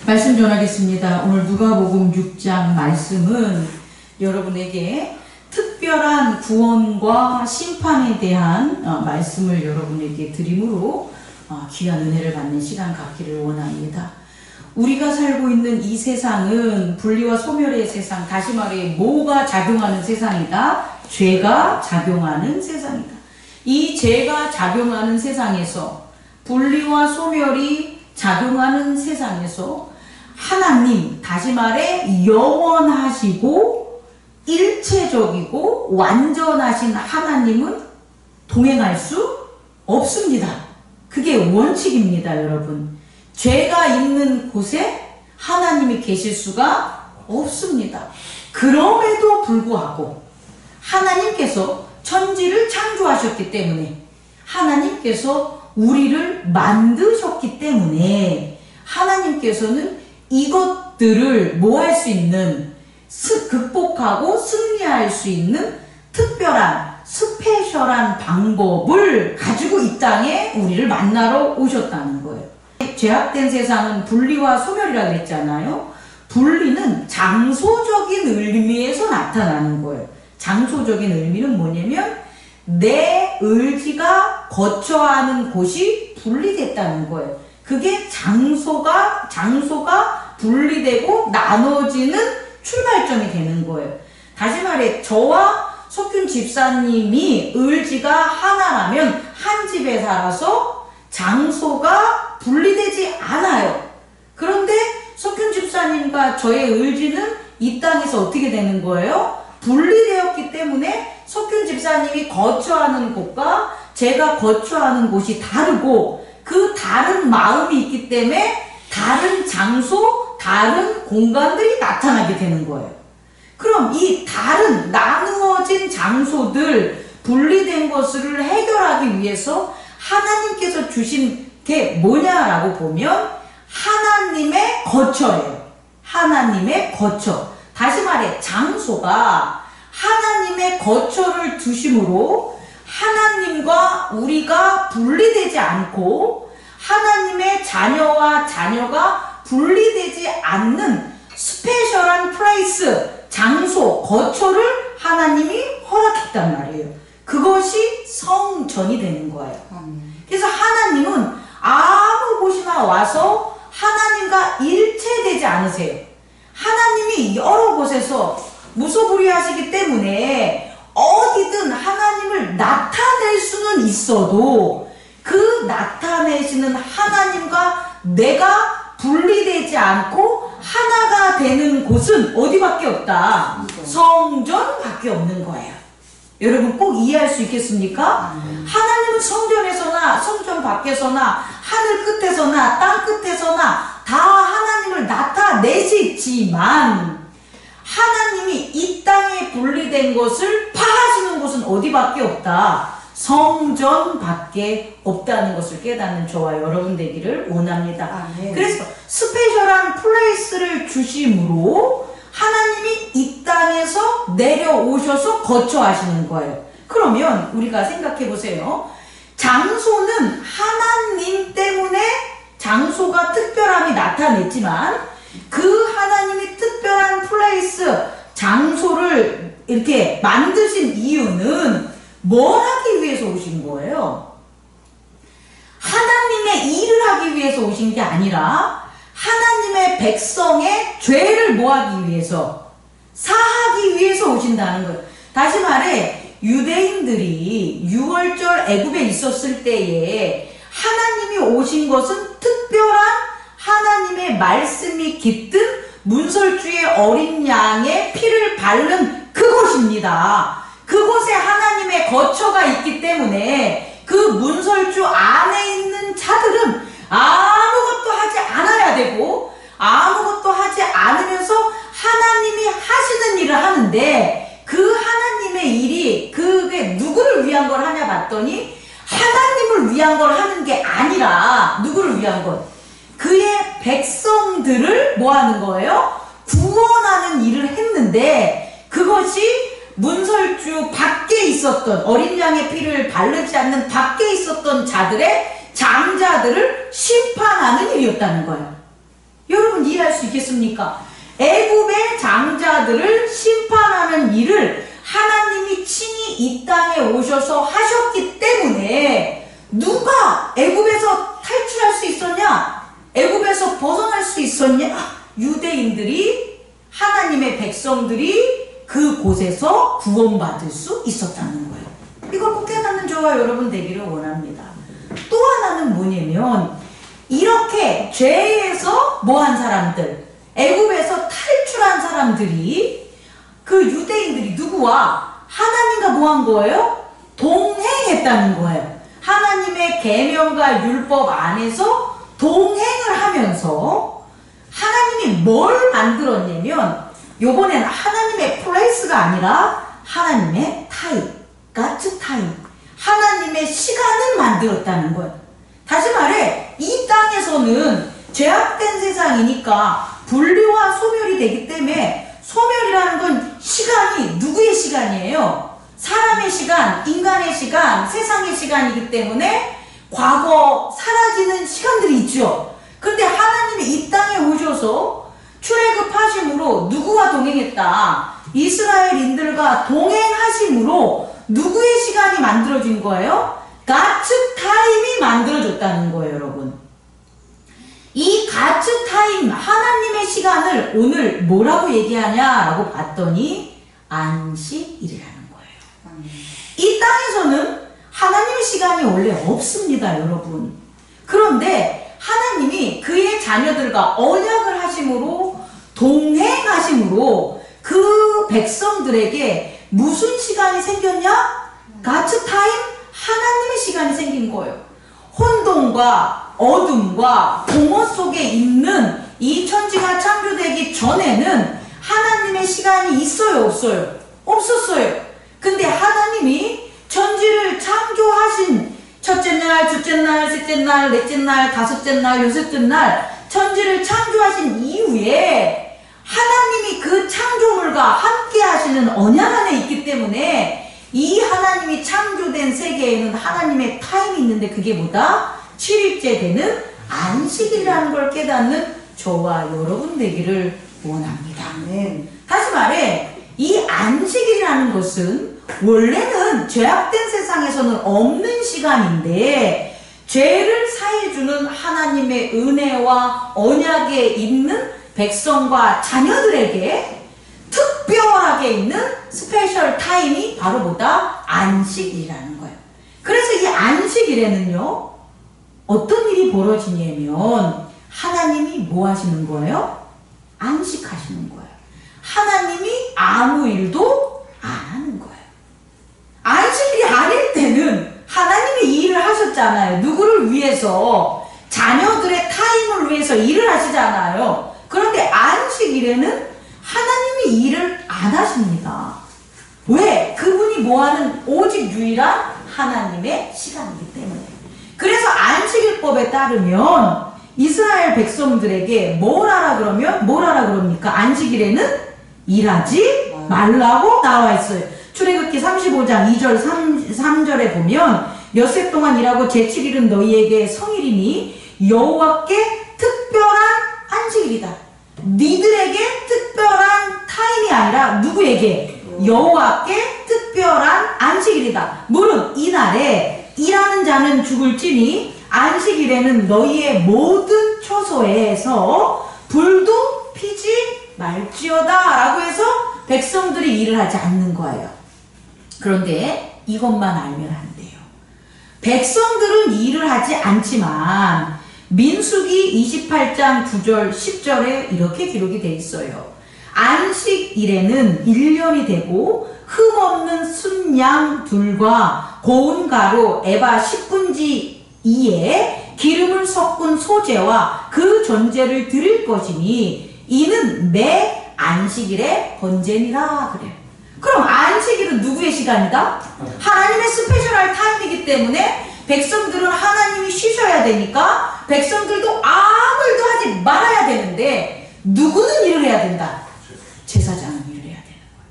말씀 전하겠습니다. 오늘 누가복음 6장 말씀은 여러분에게 특별한 구원과 심판에 대한 말씀을 여러분에게 드림으로 귀한 은혜를 받는 시간 갖기를 원합니다. 우리가 살고 있는 이 세상은 분리와 소멸의 세상, 다시 말해 뭐가 작용하는 세상이다? 죄가 작용하는 세상이다. 이 죄가 작용하는 세상에서, 분리와 소멸이 작용하는 세상에서 하나님, 다시 말해 영원하시고 일체적이고 완전하신 하나님은 동행할 수 없습니다. 그게 원칙입니다, 여러분. 죄가 있는 곳에 하나님이 계실 수가 없습니다. 그럼에도 불구하고 하나님께서 천지를 창조하셨기 때문에, 하나님께서 우리를 만드셨기 때문에 하나님께서는 이것들을 뭐 할 수 있는, 극복하고 승리할 수 있는 특별한 스페셜한 방법을 가지고 이 땅에 우리를 만나러 오셨다는 거예요. 죄악된 세상은 분리와 소멸이라고 했잖아요. 분리는 장소적인 의미에서 나타나는 거예요. 장소적인 의미는 뭐냐면 내 의지가 거처하는 곳이 분리됐다는 거예요. 그게 장소가 분리되고 나눠지는 출발점이 되는 거예요. 다시 말해 저와 석균 집사님이 의지가 하나라면 한 집에 살아서 장소가 분리되지 않아요. 그런데 석균 집사님과 저의 의지는 이 땅에서 어떻게 되는 거예요? 분리되었기 때문에 석균 집사님이 거처하는 곳과 제가 거처하는 곳이 다르고, 그 다른 마음이 있기 때문에 다른 장소, 다른 공간들이 나타나게 되는 거예요. 그럼 이 다른 나누어진 장소들, 분리된 것을 해결하기 위해서 하나님께서 주신 게 뭐냐라고 보면 하나님의 거처예요. 하나님의 거처. 다시 말해 장소가 하나님의 거처를 두심으로 하나님과 우리가 분리되지 않고 하나님의 자녀와 자녀가 분리되지 않는 스페셜한 플레이스, 장소, 거처를 하나님이 허락했단 말이에요. 그것이 성전이 되는 거예요. 그래서 하나님은 아무 곳이나 와서 하나님과 일체되지 않으세요. 하나님이 여러 곳에서 무소불위하시기 때문에 어디든 하나님을 나타낼 수는 있어도 그 나타내시는 하나님과 내가 분리되지 않고 하나가 되는 곳은 어디밖에 없다? 성전밖에 없는 거예요. 여러분 꼭 이해할 수 있겠습니까? 하나님은 성전에서나 성전 밖에서나 하늘 끝에서나 땅 끝에서나 다 하나님을 나타내시지만 하나님이 이 땅에 분리된 것을 파하시는 곳은 어디밖에 없다? 성전밖에 없다는 것을 깨닫는 저와 여러분 되기를 원합니다. 그래서 스페셜한 플레이스를 주심으로 하나님이 이 땅에서 내려오셔서 거처하시는 거예요. 그러면 우리가 생각해 보세요. 장소는 하나님 때문에 장소가 특별함이 나타냈지만 그 하나님이 특별한 플레이스, 장소를 이렇게 만드신 이유는 뭘 하기 위해서 오신 거예요? 하나님의 일을 하기 위해서 오신 게 아니라 하나님의 백성의 죄를 뭐하기 위해서, 사하기 위해서 오신다는 거예요. 다시 말해 유대인들이 6월절 애굽에 있었을 때에 하나님이 오신 것은 특별한 하나님의 말씀이 깃든 문설주의 어린 양의 피를 바른 그곳입니다. 그곳에 하나님의 거처가 있기 때문에 그 문설주 안에 있는 자들은 아무것도 하지 않아야 되고 아무것도 하지 않으면서 하나님이 하시는 일을 하는데, 그 하나님의 일이 그게 누구를 위한 걸 하냐 봤더니 하나님을 위한 걸 하는 게 아니라 누구를 위한 것? 그의 백성들을 뭐 하는 거예요? 구원하는 일을 했는데, 그것이 문설주 밖에 있었던, 어린 양의 피를 바르지 않는 밖에 있었던 자들의 장자들을 심판하는 일이었다는 거예요. 여러분 이해 수 있겠습니까? 애굽의 장자들을 심판하는 일을 하나님이 친히 이 땅에 오셔서 하셨기 때문에 누가 애굽에서 탈출할 수 있었냐? 애굽에서 벗어날 수 있었냐? 유대인들이, 하나님의 백성들이 그곳에서 구원받을 수 있었다는 거예요. 이걸 꼭 깨닫는 저와 여러분 되기를 원합니다. 또 하나는 뭐냐면, 이렇게 죄에서 뭐한 사람들, 애굽에서 탈출한 사람들이, 그 유대인들이 누구와 하나님과 뭐한 거예요? 동행했다는 거예요. 하나님의 계명과 율법 안에서 동행을 하면서 하나님이 뭘 만들었냐면, 요번엔 하나님의 플레이스가 아니라 하나님의 타임, God's time, 하나님의 시간을 만들었다는 거예요. 다시 말해, 이 땅에서는 죄악된 세상이니까 분리와 소멸이 되기 때문에, 소멸이라는 건 시간이 누구의 시간이에요? 사람의 시간, 인간의 시간, 세상의 시간이기 때문에 과거 사라지는 시간들이 있죠. 그런데 하나님이 이 땅에 오셔서 출애굽하심으로 누구와 동행했다? 이스라엘인들과 동행하심으로 누구의 시간이 만들어진 거예요? God's time이 만들어졌다는 거예요, 여러분. 이 God's time, 하나님의 시간을 오늘 뭐라고 얘기하냐라고 봤더니 안식일이라는 거예요. 이 땅에서는 하나님의 시간이 원래 없습니다, 여러분. 그런데 하나님이 그의 자녀들과 언약을 하심으로, 동행하심으로 그 백성들에게 무슨 시간이 생겼냐? God's time, 하나님의 시간이 생긴 거예요. 혼돈과 어둠과 공허 속에 있는 이 천지가 창조되기 전에는 하나님의 시간이 있어요, 없어요? 없었어요. 근데 하나님이 천지를 창조하신 첫째 날, 둘째 날, 셋째 날, 넷째 날, 다섯째 날, 여섯째 날 천지를 창조하신 이후에 하나님이 그 창조물과 함께 하시는 언약 안에 있기 때문에 이 하나님이 창조된 세계에는 하나님의 타임이 있는데, 그게 뭐다? 7일째 되는 안식일이라는 걸 깨닫는 저와 여러분 되기를 원합니다. 다시 말해, 이 안식일이라는 것은 원래는 죄악된 세상에서는 없는 시간인데, 죄를 사해주는 하나님의 은혜와 언약에 있는 백성과 자녀들에게 특별하게 있는 스페셜 타임이 바로 뭐다? 안식일이라는 거예요. 그래서 이 안식일에는요, 어떤 일이 벌어지냐면 하나님이 뭐 하시는 거예요? 안식하시는 거예요. 하나님이 아무 일도 안 하는 거예요. 안식일이 아닐 때는 하나님이 이 일을 하셨잖아요. 누구를 위해서? 자녀들의 타임을 위해서 일을 하시잖아요. 그런데 안식일에는 하나님이 일을 안 하십니다. 왜? 그분이 뭐하는 오직 유일한 하나님의 시간이기 때문에. 그래서 안식일법에 따르면 이스라엘 백성들에게 뭘 하라 그러면 뭘 하라 그럽니까? 안식일에는 일하지 말라고 나와 있어요. 출애굽기 35장 2절 3절에 보면 엿새 동안 일하고 제7일은 너희에게 성일이니 여호와께 특별한 안식일이다. 니들에게 특별한 타임이 아니라 누구에게? 여호와께 특별한 안식일이다. 물론 이날에 일하는 자는 죽을지니 안식일에는 너희의 모든 처소에서 불도 피지 말지어다 라고 해서 백성들이 일을 하지 않는 거예요. 그런데 이것만 알면 안 돼요. 백성들은 일을 하지 않지만 민수기 28장 9절 10절에 이렇게 기록이 되어 있어요. 안식일에는 1년이 되고 흠없는 순양 둘과 고운 가루 에바 10분지 2에 기름을 섞은 소제와 그 전제를 드릴 것이니 이는 매 안식일의 번제니라 그래요. 그럼 안식일은 누구의 시간이다? 하나님의 스페셜할 타임이기 때문에 백성들은 하나님이 쉬셔야 되니까 백성들도 아무 일도 하지 말아야 되는데 누구는 일을 해야 된다? 제사장은 일을 해야 되는 거예요.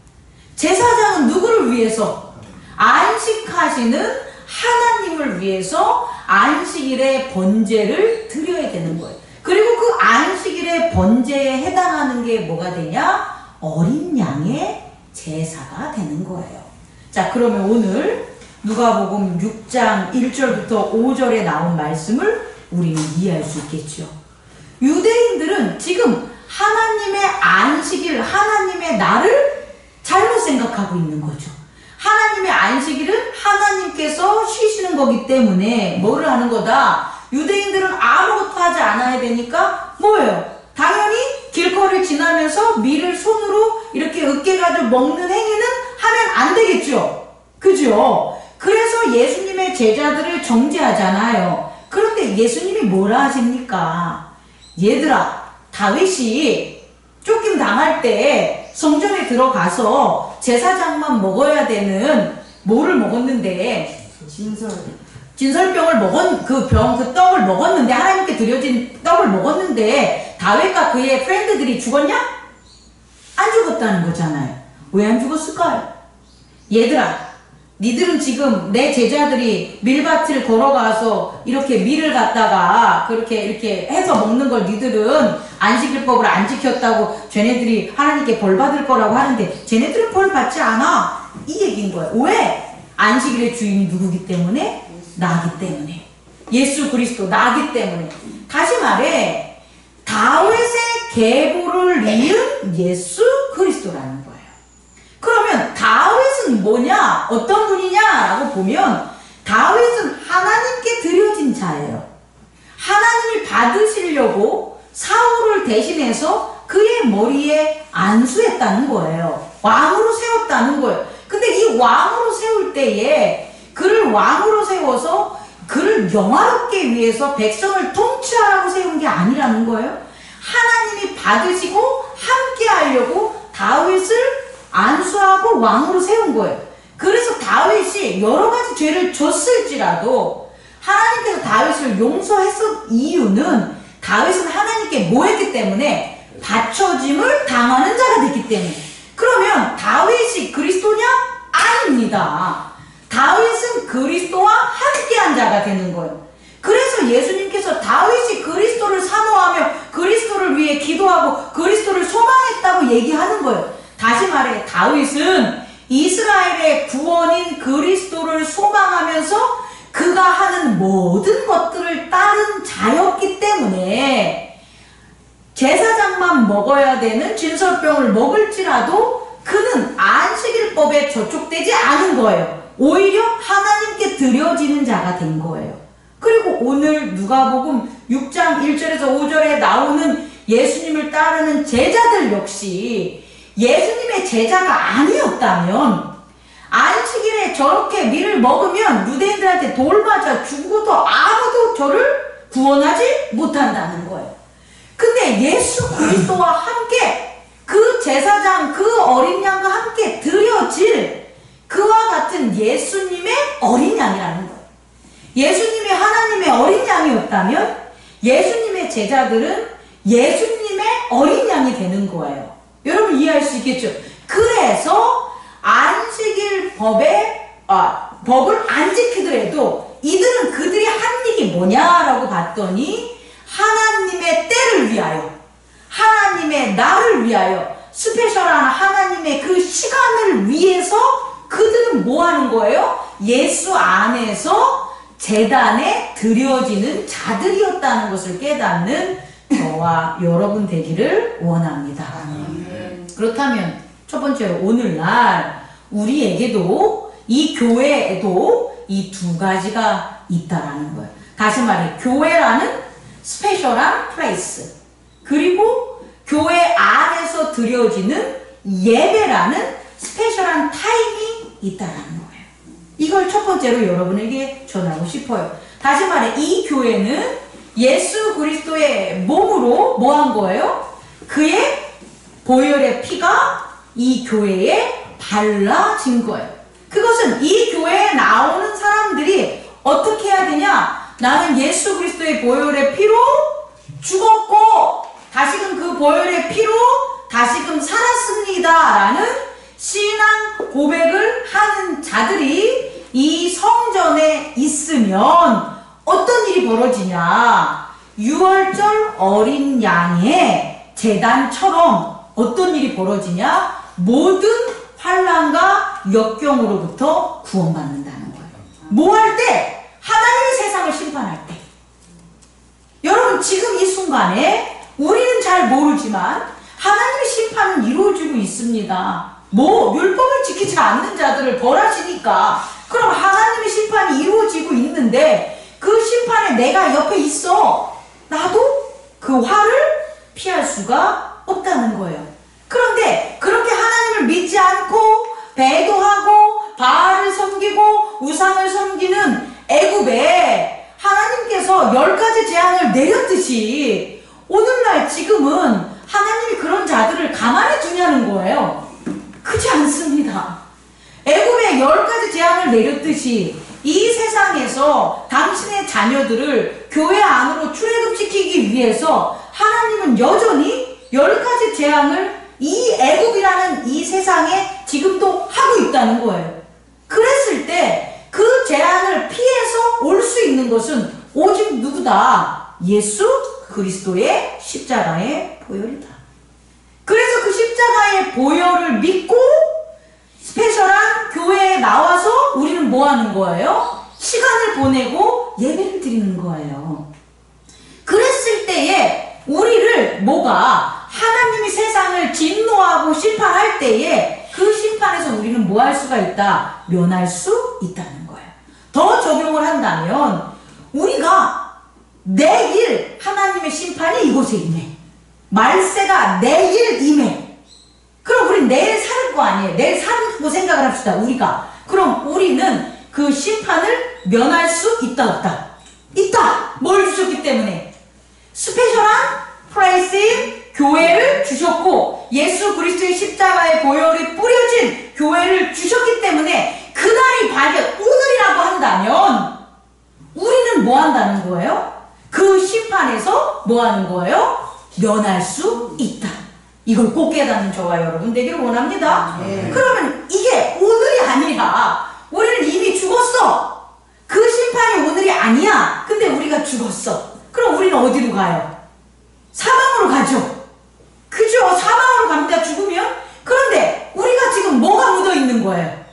제사장은 누구를 위해서? 안식하시는 하나님을 위해서 안식일의 번제를 드려야 되는 거예요. 그리고 그 안식일의 번제에 하나님께 뭐가 되냐? 어린 양의 제사가 되는 거예요. 자, 그러면 오늘 누가복음 6장 1절부터 5절에 나온 말씀을 우리는 이해할 수 있겠죠. 유대인들은 지금 하나님의 안식일, 하나님의 날을 잘못 생각하고 있는 거죠. 하나님의 안식일은 하나님께서 쉬시는 거기 때문에 뭐를 하는 거다? 유대인들은 아무것도 하지 않아야 되니까 뭐예요? 당연히 길거리를 지나면서 밀을 손으로 이렇게 으깨가지고 먹는 행위는 하면 안 되겠죠. 그죠? 그래서 예수님의 제자들을 정죄하잖아요. 그런데 예수님이 뭐라 하십니까? 얘들아, 다윗이 쫓김 당할 때 성전에 들어가서 제사장만 먹어야 되는 뭐를 먹었는데 진설병을 그 떡을 먹었는데, 하나님께 드려진 떡을 먹었는데 다윗과 그의 프렌드들이 죽었냐? 안 죽었다는 거잖아요. 왜 안 죽었을까요? 얘들아, 니들은 지금 내 제자들이 밀밭을 걸어가서 이렇게 밀을 갖다가 그렇게 이렇게 해서 먹는 걸 니들은 안식일법을 안 지켰다고 쟤네들이 하나님께 벌 받을 거라고 하는데 쟤네들은 벌 받지 않아. 이 얘기인 거예요. 왜? 안식일의 주인이 누구기 때문에? 나기 때문에. 예수 그리스도 나기 때문에. 다시 말해 다윗의 계보를 이은 예수 그리스도라는 거예요. 그러면 다윗은 뭐냐? 어떤 분이냐라고 보면 다윗은 하나님께 드려진 자예요. 하나님이 받으시려고 사울을 대신해서 그의 머리에 안수했다는 거예요. 왕으로 세웠다는 거예요. 근데 이 왕으로 세울 때에 그를 왕으로 세워서 그를 영화롭게 위해서 백성을 통치하라고 세운 게 아니라는 거예요. 하나님이 받으시고 함께 하려고 다윗을 안수하고 왕으로 세운 거예요. 그래서 다윗이 여러 가지 죄를 졌을지라도 하나님께서 다윗을 용서했을 이유는 다윗은 하나님께 뭐 했기 때문에? 받쳐짐을 당하는 자가 됐기 때문에. 그러면 다윗이 그리스도냐? 아닙니다. 다윗은 그리스도와 함께한 자가 되는 거예요. 그래서 예수님께서 다윗이 그리스도를 사모하며 그리스도를 위해 기도하고 그리스도를 소망했다고 얘기하는 거예요. 다시 말해 다윗은 이스라엘의 구원인 그리스도를 소망하면서 그가 하는 모든 것들을 따른 자였기 때문에 제사장만 먹어야 되는 진설병을 먹을지라도 그는 안식일법에 저촉되지 않은 거예요. 오히려 하나님께 드려지는 자가 된 거예요. 그리고 오늘 누가복음 6장 1절에서 5절에 나오는 예수님을 따르는 제자들 역시 예수님의 제자가 아니었다면 안식일에 저렇게 밀을 먹으면 유대인들한테 돌 맞아 죽어도 아무도 저를 구원하지 못한다는 거예요. 근데 예수 그리스도와 함께 그 제사장 그 어린 양과 함께 드려질 그와 같은 예수님의 어린 양이라는 거예요. 예수님이 하나님의 어린 양이었다면 예수님의 제자들은 예수님의 어린 양이 되는 거예요. 여러분 이해할 수 있겠죠? 그래서 안식일 법을 안 지키더라도 이들은 그들이 한 일이 뭐냐라고 봤더니 하나님의 때를 위하여, 하나님의 날을 위하여, 스페셜한 하나님의 그 시간을 위해서 그들은 뭐 하는 거예요? 예수 안에서 제단에 드려지는 자들이었다는 것을 깨닫는 저와 여러분 되기를 원합니다. 그렇다면 첫 번째로 오늘날 우리에게도 이 교회에도 이 두 가지가 있다라는 거예요. 다시 말해 교회라는 스페셜한 플레이스, 그리고 교회 안에서 드려지는 예배라는 스페셜한 타임이 있다라는 거예요. 이걸 첫 번째로 여러분에게 전하고 싶어요. 다시 말해 이 교회는 예수 그리스도의 몸으로 뭐 한 거예요? 그의 보혈의 피가 이 교회에 발라진 거예요. 그것은 이 교회에 나오는 사람들이 어떻게 해야 되냐? 나는 예수 그리스도의 보혈의 피로 죽었고 다시금 그 보혈의 피로 다시금 살았습니다 라는 신앙 고백을 하는 자들이 이 성전에 있으면 어떤 일이 벌어지냐? 6월절 어린 양의 제단처럼 어떤 일이 벌어지냐? 모든 환난과 역경으로부터 구원받는다는 거예요. 뭐 할 때? 하나님이 세상을 심판할 때. 여러분, 지금 이 순간에 우리는 잘 모르지만 하나님의 심판은 이루어지고 있습니다. 율법을 지키지 않는 자들을 벌하시니까 그럼 하나님의 심판이 이루어지고 있는데 그 심판에 내가 옆에 있어. 나도 그 화를 피할 수가 없다는 거예요. 그런데 그렇게 하나님을 믿지 않고 배도하고 바알을 섬기고 우상을 섬기는 애굽에 하나님께서 10가지 재앙을 내렸듯이 오늘날 지금은 하나님이 그런 자들을 가만히 두냐는 거예요. 그렇지 않습니다. 애굽에 10가지 재앙을 내렸듯이 이 세상에서 당신의 자녀들을 교회 안으로 출애굽시키기 위해서 하나님은 여전히 10가지 재앙을 이 애굽이라는 이 세상에 지금도 하고 있다는 거예요. 그랬을 때 그 재앙을 피해서 올 수 있는 것은 오직 누구다? 예수 그리스도의 십자가의 보혈이다. 그래서 그 십자가의 보혈을 믿고 스페셜한 교회에 나와서 우리는 뭐 하는 거예요? 시간을 보내고 예배를 드리는 거예요. 그랬을 때에 우리를 하나님이 세상을 진노하고 심판할 때에 그 심판에서 우리는 뭐 할 수가 있다? 면할 수 있다는 거예요. 더 적용을 한다면 우리가 내일 하나님의 심판이 이곳에 임해. 말세가 내일 임해. 그럼 우리 내일 살 거 아니에요. 내일 살고 생각을 합시다. 그럼 우리는 그 심판을 면할 수 있다 없다? 있다. 뭘 주셨기 때문에? 스페셜한 프라이스인 교회를 주셨고 예수 그리스도의 십자가의 보혈이 뿌려진 교회를 주셨기 때문에 그날이 오늘이라고 한다면 우리는 뭐 한다는 거예요? 그 심판에서 뭐 하는 거예요? 면할 수 있다. 이걸 꼭 깨닫는 저와 여러분 되기를 원합니다. 그러면 이게 오늘이 아니라 우리는 이미 죽었어. 그 심판이 오늘이 아니야. 근데 우리가 죽었어. 그럼 우리는 어디로 가요? 사망으로 가죠. 그죠? 사망으로 갑니다. 죽으면. 그런데 우리가 지금 뭐가 묻어 있는 거예요?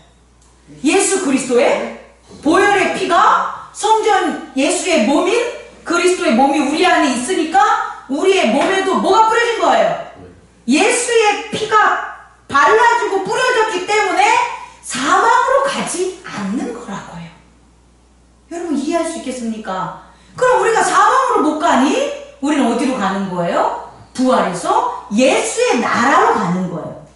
예수 그리스도의 보혈의 피가 성전 예수의 몸인 그리스도의 몸이 우리 안에 있으니까 우리의 몸에도 뭐가 뿌려진 거예요? 예수의 피가 발라지고 뿌려졌기 때문에 사망으로 가지 않는 거라고요. 여러분 이해할 수 있겠습니까? 그럼 우리가 사망으로 못 가니? 우리는 어디로 가는 거예요? 부활해서 예수의 나라로 가는 거예요.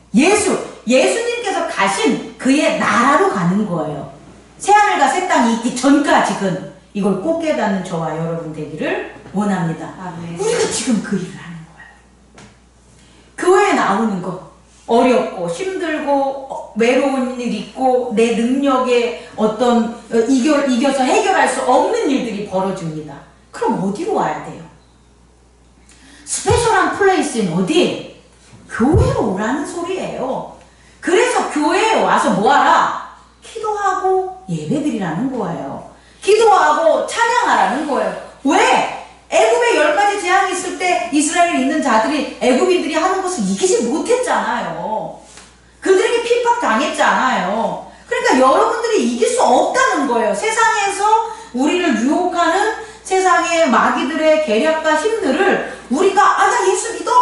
예수님께서 가신 그의 나라로 가는 거예요. 새하늘과 새 땅이 있기 전까지는 이걸 꼭 깨닫는 저와 여러분 되기를 원합니다. 우리가 지금 그 일을 하는 거예요. 교회에 나오는 거 어렵고 힘들고 외로운 일 있고 내 능력에 어떤 이겨서 해결할 수 없는 일들이 벌어집니다. 그럼 어디로 와야 돼요? 스페셜한 플레이스는 어디? 교회로 오라는 소리예요. 그래서 교회에 와서 뭐하라? 기도하고 예배드리라는 거예요. 기도하고 찬양하라는 거예요. 왜? 애굽에 10가지 재앙이 있을 때 이스라엘에 있는 자들이 애굽인들이 하는 것을 이기지 못했잖아요. 그들에게 핍박당했잖아요. 그러니까 여러분들이 이길 수 없다는 거예요. 세상에서 우리를 유혹하는 세상의 마귀들의 계략과 힘들을 우리가 나 예수 믿어?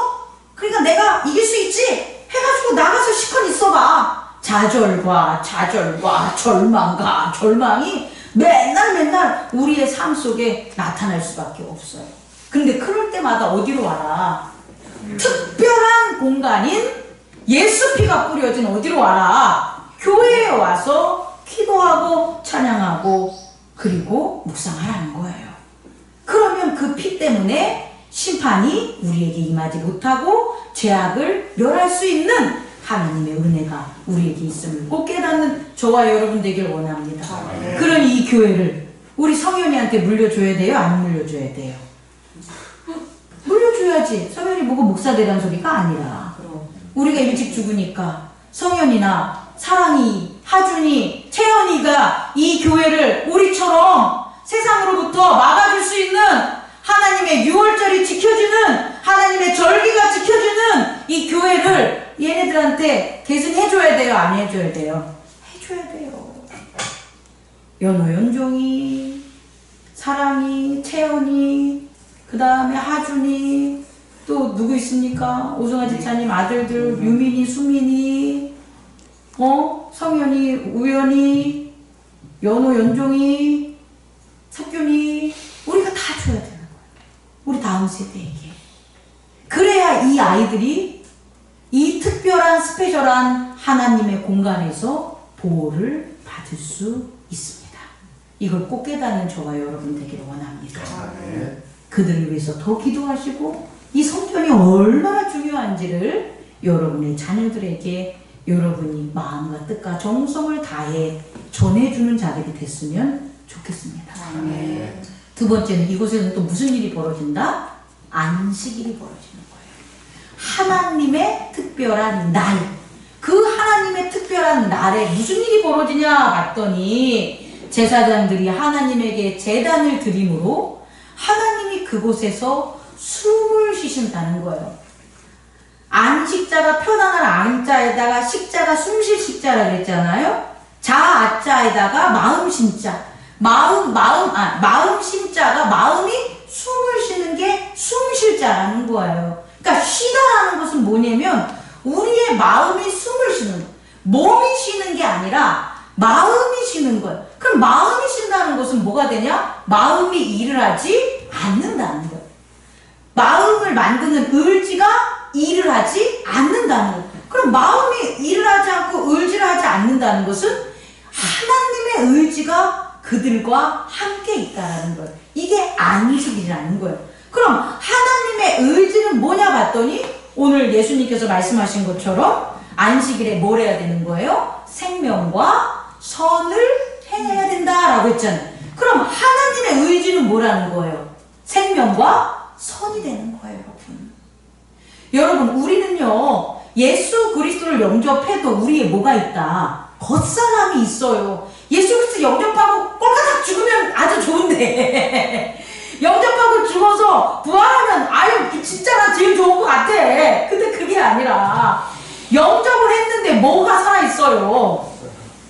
그러니까 내가 이길 수 있지? 해가지고 나가서 시컷 있어봐. 좌절과 절망과 절망이 맨날 우리의 삶 속에 나타날 수밖에 없어요. 근데 그럴 때마다 어디로 와라? 특별한 공간인 예수 피가 뿌려진 어디로 와라? 교회에 와서 기도하고 찬양하고 그리고 묵상하라는 거예요. 그러면 그 피 때문에 심판이 우리에게 임하지 못하고 죄악을 멸할 수 있는 하나님의 은혜가 우리에게 있음을 꼭 깨닫는 저와 여러분 되길 원합니다. 그러니 이 교회를 우리 성현이한테 물려줘야 돼요? 안 물려줘야 돼요? 물려줘야지. 성현이 보고 목사 되란 소리가 아니라 우리가 일찍 죽으니까 성현이나 사랑이, 하준이, 채연이가 이 교회를 우리처럼 세상으로부터 막아줄 수 있는 하나님의 유월절이 지켜주는 하나님의 절기가 지켜주는 이 교회를 얘네들한테 계승해줘야 돼요? 안 해줘야 돼요? 해줘야 돼요. 연호, 연종이, 사랑이, 채연이, 그 다음에 하준이, 또 누구 있습니까? 오승아 지사님 아들들, 유민이, 수민이, 성현이, 우연이, 연호, 연종이, 석균이, 우리가 다 줘야 되는 거예요. 우리 다음 세대에게. 그래야 이 아이들이 이 특별한 스페셜한 하나님의 공간에서 보호를 받을 수 있습니다. 이걸 꼭 깨닫는 저와 여러분 되기를 원합니다. 그들을 위해서 더 기도하시고 이 성전이 얼마나 중요한지를 여러분의 자녀들에게 여러분이 마음과 뜻과 정성을 다해 전해주는 자들이 됐으면 좋겠습니다. 두 번째는 이곳에는 또 무슨 일이 벌어진다? 안식일이 벌어지는 거예요. 하나님의 특별한 날. 그 하나님의 특별한 날에 무슨 일이 벌어지냐 봤더니 제사장들이 하나님에게 제단을 드림으로 하나님이 그곳에서 숨을 쉬신다는 거예요. 안식자가 편안한 안자에다가 식자가 숨쉴 식자라 그랬잖아요. 자아자에다가 마음 심자. 마음 심자가 마음이 숨을 쉬는 게 숨쉴 자라는 거예요. 그러니까 쉬다라는 것은 뭐냐면 우리의 마음이 숨을 쉬는 거예요. 몸이 쉬는 게 아니라 마음이 쉬는 거예요. 그럼 마음이 쉰다는 것은 뭐가 되냐? 마음이 일을 하지 않는다는 거예요. 마음을 만드는 의지가 일을 하지 않는다는 거예요. 그럼 마음이 일을 하지 않고 의지를 하지 않는다는 것은 하나님의 의지가 그들과 함께 있다는 거예요. 이게 안식이라는 거예요. 그럼 하나님의 의지는 뭐냐 봤더니 오늘 예수님께서 말씀하신 것처럼 안식일에 뭘 해야 되는 거예요? 생명과 선을 행해야 된다라고 했잖아요. 그럼 하나님의 의지는 뭐라는 거예요? 생명과 선이 되는 거예요, 여러분. 여러분, 우리는요, 예수 그리스도를 영접해도 우리에 뭐가 있다? 겉사람이 있어요. 예수 그리스도 영접하고 꼴까닥 죽으면 아주 좋은데 영접하고 죽어서 부활하면 아유 진짜 나 제일 좋은 것 같아. 근데 그게 아니라 영접을 했는데 뭐가 살아있어요?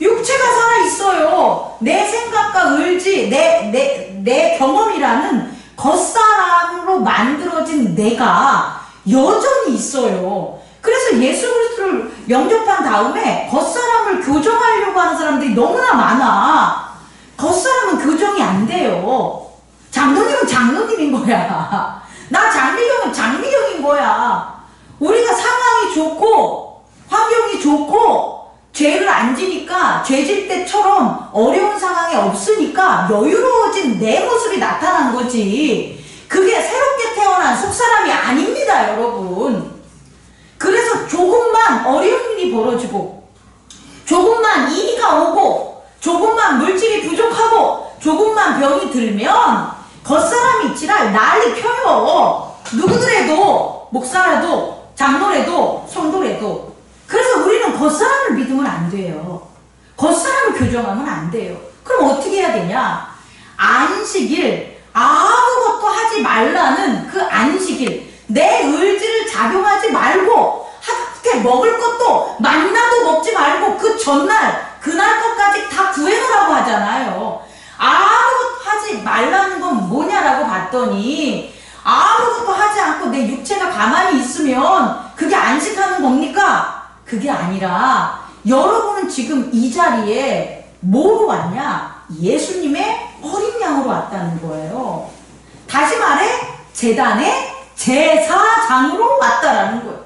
육체가 살아있어요. 내 생각과 의지, 내 경험이라는 겉사람으로 만들어진 내가 여전히 있어요. 그래서 예수 그리스도를 영접한 다음에 겉사람을 교정하려고 하는 사람들이 너무나 많아. 겉사람은 교정이 안 돼요. 장로님은 장로님인 거야. 나 장미경은 장미경인 거야. 우리가 상황이 좋고 환경이 좋고 죄를 안 지니까 죄질 때처럼 어려운 상황이 없으니까 여유로워진 내 모습이 나타난 거지. 그게 새롭게 태어난 속사람이 아닙니다, 여러분. 그래서 조금만 어려운 일이 벌어지고 조금만 이의가 오고 조금만 물질이 부족하고 조금만 병이 들면 겉사람이 지랄 난리 펴요. 누구더라도 목사라도 장로라도 성도라도. 그래서 우리는 겉사람을 믿으면 안 돼요. 겉사람을 교정하면 안 돼요. 그럼 어떻게 해야 되냐? 안식일 아무것도 하지 말라는 그 안식일 내 의지를 작용하지 말고 하루에 먹을 것도 만나도 먹지 말고 그 전날 그날 것까지 다 구해놓으라고 하잖아요. 아무것도 하지 말라는 건 뭐냐라고 봤더니 아무것도 하지 않고 내 육체가 가만히 있으면 그게 안식하는 겁니까? 그게 아니라 여러분은 지금 이 자리에 뭐로 왔냐? 예수님의 어린 양으로 왔다는 거예요. 다시 말해 제단의 제사장으로 왔다라는 거예요.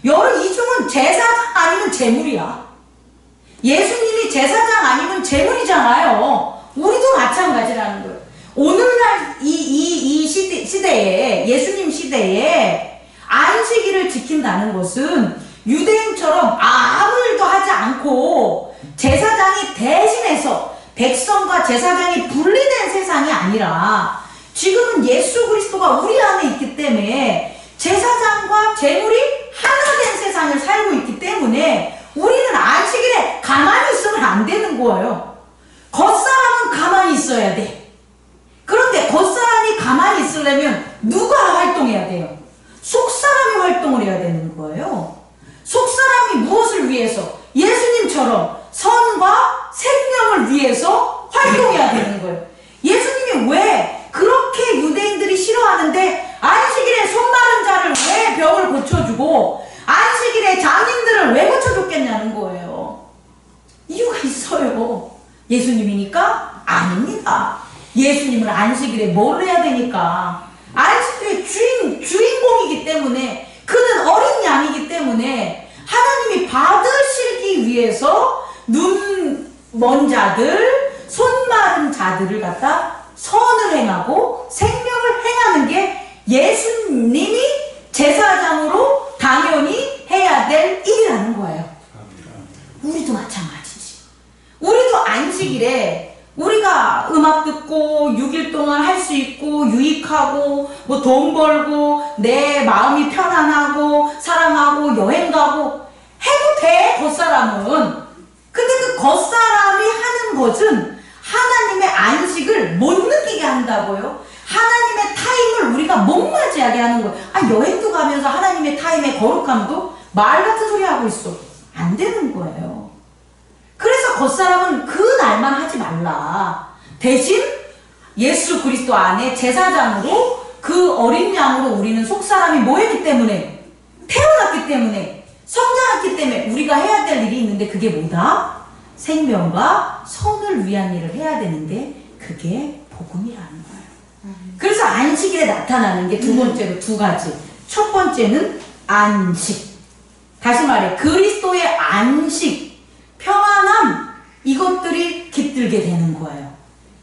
여러 이중은 제사장 아니면 제물이야. 예수님이 제사장 아니면 제물이잖아요. 우리도 마찬가지라는 거예요. 오늘날 이 시대에 예수님 시대에 안식일을 지킨다는 것은 유대인처럼 아무 일도 하지 않고 제사장이 대신해서 백성과 제사장이 분리된 세상이 아니라 지금은 예수 그리스도가 우리 안에 있기 때문에 제사장과 제물이 하나 된 세상을 살고 있기 때문에 우리는 안식일에 가만히 있으면 안 되는 거예요. 겉사람은 가만히 있어야 돼. 그런데 겉사람이 가만히 있으려면 누가 활동해야 돼요? 속사람이 활동을 해야 되는 거예요. 속사람이 무엇을 위해서? 예수님처럼 선과 생명을 위해서 활동해야 되는 거예요. 예수님이 왜 그렇게 유대인들이 싫어하는데 안식일에 손 마른 자를 왜 병을 고쳐주고 안식일에 장인들을 왜 고쳐줬겠냐는 거예요. 이유가 있어요. 예수님이니까? 아닙니다. 예수님은 안식일에 뭘 해야 되니까? 안식일의 주인공이기 때문에, 그는 어린 양이기 때문에 하나님이 받으시기 위해서 눈 먼 자들, 손 마른 자들을 갖다 선을 행하고 생명을 행하는 게 예수님이 제사장으로 당연히 해야 될 일이라는 거예요. 우리도 마찬가지지. 우리도 안식일에 우리가 음악 듣고 6일 동안 할 수 있고 유익하고 뭐 돈 벌고 내 마음이 편안하고 사랑하고 여행 가고 해도 돼, 겉사람은. 근데 그 겉사람이 하는 것은 하나님의 안식을 못 느끼게 한다고요. 하나님의 타임을 우리가 못 맞이하게 하는 거예요. 여행도 가면서 하나님의 타임의 거룩함도 말 같은 소리 하고 있어. 안 되는 거예요. 그래서 겉사람은 그 날만 하지 말라. 대신 예수 그리스도 안에 제사장으로 그 어린 양으로 우리는 속사람이 뭐했기 때문에, 태어났기 때문에, 성장했기 때문에 우리가 해야 될 일이 있는데 그게 뭐다? 생명과 선을 위한 일을 해야 되는데 그게 복음이라는 거예요. 그래서 안식일에 나타나는 게 두 번째로 두 가지. 첫 번째는 안식. 다시 말해 그리스도의 안식, 평안함, 이것들이 깃들게 되는 거예요.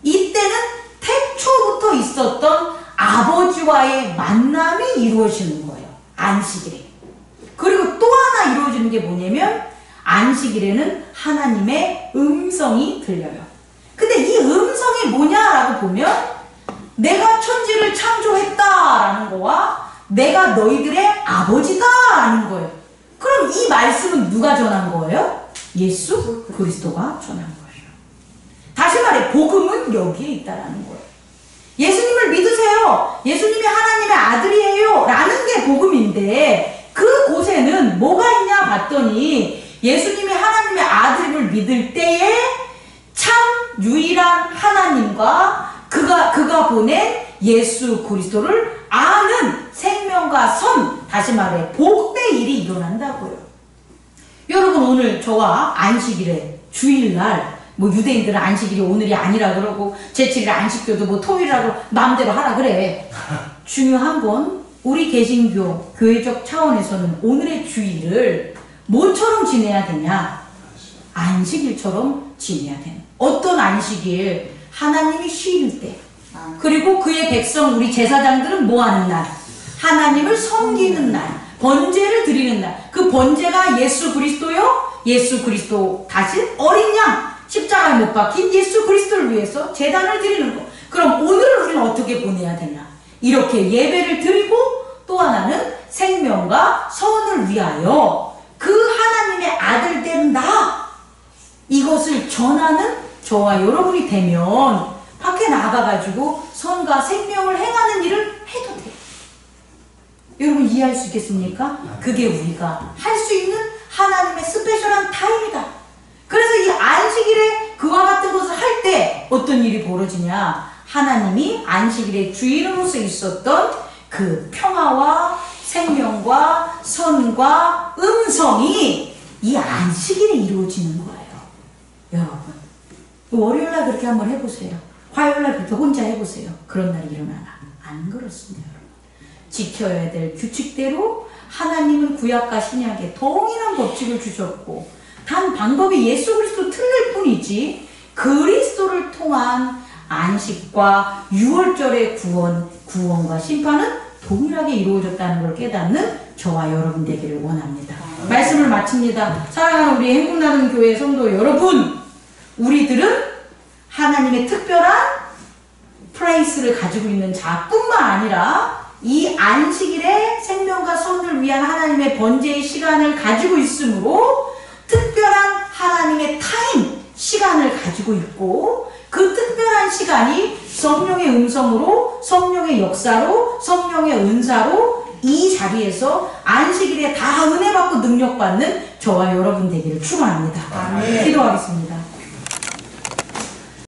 이때는 태초부터 있었던 아버지와의 만남이 이루어지는 거예요. 안식일에. 그리고 또 하나 이루어지는 게 뭐냐면 안식일에는 하나님의 음성이 들려요. 근데 이 음성이 뭐냐라고 보면 내가 천지를 창조했다라는 거와 내가 너희들의 아버지다라는 거예요. 그럼 이 말씀은 누가 전한 거예요? 예수 그리스도가 전한 거예요. 다시 말해 복음은 여기에 있다라는 거예요. 예수님을 믿으세요. 예수님이 하나님의 아들이에요 라는 게 복음인데 그 곳에는 뭐가 있냐 봤더니 예수님이 하나님의 아들임을 믿을 때에 참 유일한 하나님과 그가 보낸 예수 그리스도를 아는 생명과 선, 다시 말해 복음의 일이 일어난다고요. 여러분 오늘 저와 안식일에 주일날 뭐 유대인들은 안식일이 오늘이 아니라 그러고 제7일 안식교도 뭐 토요일이라고 마음대로 하라 그래. 중요한 건 우리 개신교 교회적 차원에서는 오늘의 주일을 뭐처럼 지내야 되냐? 안식일처럼 지내야 되는. 어떤 안식일? 하나님이 쉴 때. 그리고 그의 백성 우리 제사장들은 뭐 하는 날? 하나님을 섬기는 날. 번제를 드리는 날. 그 번제가 예수 그리스도요? 예수 그리스도 다시 어린 양 십자가에 못 박힌 예수 그리스도를 위해서 제단을 드리는 거. 그럼 오늘을 우리는 어떻게 보내야 되냐? 이렇게 예배를 드리고 또 하나는 생명과 선을 위하여 그 하나님의 아들 된 나, 이것을 전하는 저와 여러분이 되면 밖에 나가가지고 선과 생명을 행하는 일을 해도 돼요. 여러분 이해할 수 있겠습니까? 그게 우리가 할 수 있는 하나님의 스페셜한 타임이다. 그래서 이 안식일에 그와 같은 것을 할 때 어떤 일이 벌어지냐? 하나님이 안식일의 주인으로서 있었던 그 평화와 생명과 선과 음성이 이 안식일에 이루어지는 거예요. 여러분 월요일날 그렇게 한번 해보세요. 화요일날 그렇게 혼자 해보세요. 그런 날이 일어나나? 안 그렇습니다. 여러분. 지켜야 될 규칙대로 하나님은 구약과 신약에 동일한 법칙을 주셨고 단 방법이 예수 그리스도 틀릴 뿐이지 그리스도를 통한 안식과 6월절의 구원과 심판은 동일하게 이루어졌다는 걸 깨닫는 저와 여러분 되기를 원합니다. 말씀을 마칩니다. 사랑하는 우리 행복나는 교회 성도 여러분, 우리들은 하나님의 특별한 프레이스를 가지고 있는 자뿐만 아니라 이 안식일에 생명과 선을 위한 하나님의 번제의 시간을 가지고 있으므로 특별한 하나님의 타임, 시간을 가지고 있고 그 특별한 시간이 성령의 음성으로, 성령의 역사로, 성령의 은사로 이 자리에서 안식일에 다 은혜 받고 능력 받는 저와 여러분 되기를 축원합니다. 아멘. 기도하겠습니다.